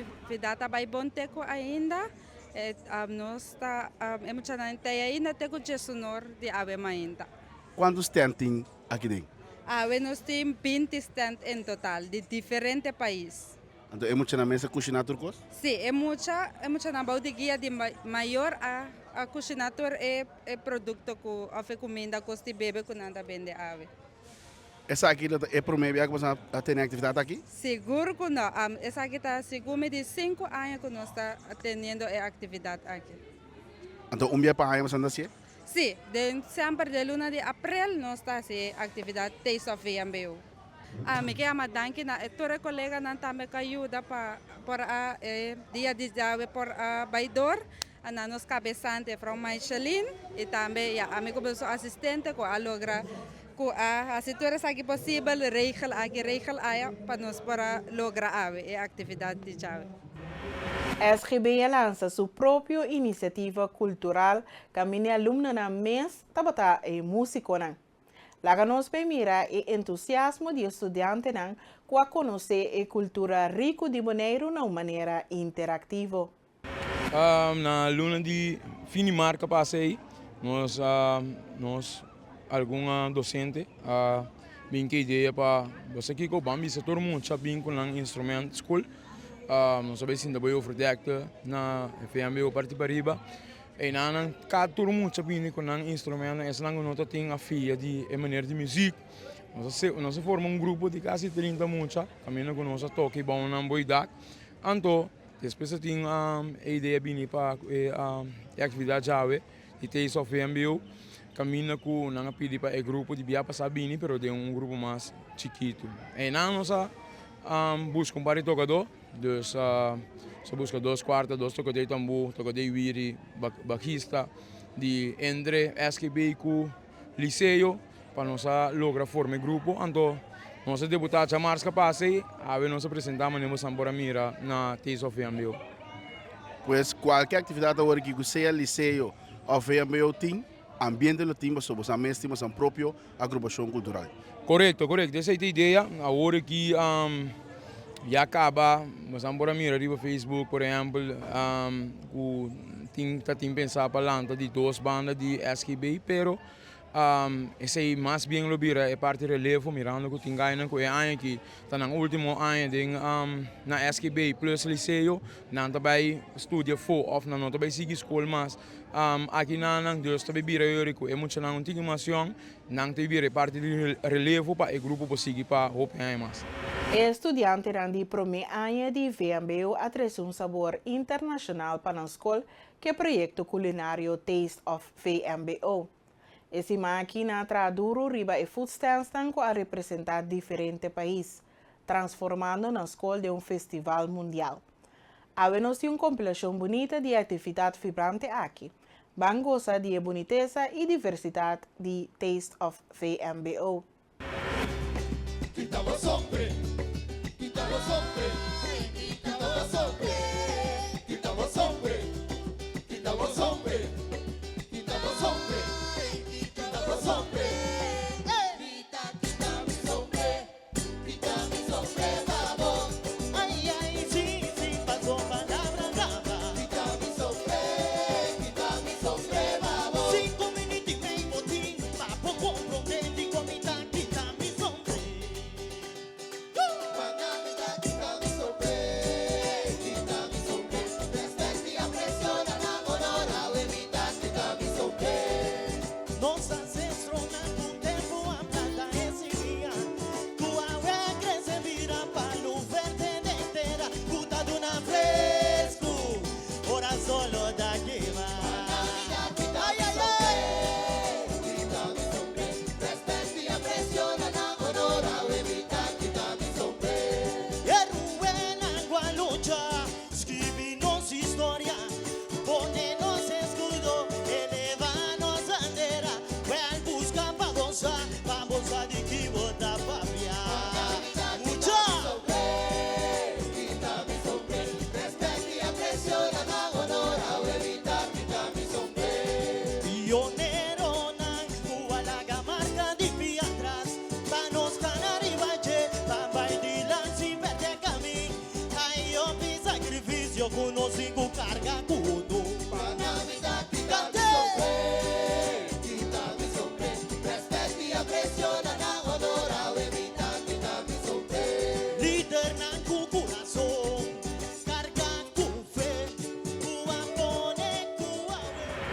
atividade vai bom teco ainda. Nós está emocionante ainda teco de sonor de ave ainda. Quantos stands tem aqui dentro? Nós temos 20 stands em total de diferentes países. Então, é muito na mesa cozinhar turcos? Sim, é muita na de guia de maior a cozinador é produto que a comida que se bebe com nada vende ave. Essa aqui é para mim que você tem atividade aqui? Seguro que não. Essa aqui está seguro de 5 anos que nós está tendo a atividade aqui. Então, dia para aí você anda assim? Sim, sempre de luna de abril nós está assim atividade Taste of VMBO. Me quero danke na toda colega não também que ajuda para dia de hoje por baidor, na nos cabeçante from Michelin e também a amigo meu assistente que a logra que a situação aqui possível regel para nós para lograr a atividade de chave. SGB lança sua própria iniciativa cultural que minha alumna na mês tabata e músico na. Lá nos mira o entusiasmo de estudante nan a conhecer a cultura rico de Bonaire de uma maneira interativa. Na luna de fim de marca passei, nós algum docente bem que ideia para você que com bambi se todo mundo já bem com um instrumento school, nós sabemos ainda bem o projeto na FMB o parte para riba. E nan cada todo mundo já bem com um instrumento, essa não nota tem a filha de maneira de música. Nós formamos grupo de quase 30 mucha, caminho com nós toque e bom na boidade. Então, depois tem a ideia bem para a atividade jave de Taste of VMBO. Caminho com não pedir para o grupo de via passar bem, pero de grupo mais chiquito. E nós buscamos para tocador, dus se busca 2 quartas, 2 tocador tambor, tocador wiri, baixista, de entre SGB com liceu, para nós lograr formar grupo. Então, nós debutamos a março que passei, nós apresentamos no Sambora Mira na Taste of VMBO. Pois qualquer atividade agora que você é liceu ou VMBO tem, ambiente do time sobre a mesa temos a própria agrupação cultural. Correto. Essa é a ideia. Agora que já acaba, mas Sambora Mira no Facebook, por exemplo, tem pensar para lá de 2 bandas de SGB, pero esse mais bem lobira é parte relevo mirando que tem ganho com ano que está no último ano de na SGB plus liceu não também estuda for of não também sigue escola mas aqui não Deus também bira eu com emocional não tem informação não tem bira parte de relevo para o grupo para seguir para o mais. Estudante de primeiro ano de VMBO atrás sabor internacional para a escola que é projeto culinário Taste of VMBO. Essa máquina traduz riba e food stands a representar diferentes países, transformando na escola de festival mundial. Havemos uma compilação bonita de atividade vibrante aqui. Van goza de boniteza e diversidade de Taste of VMBO. yo conozco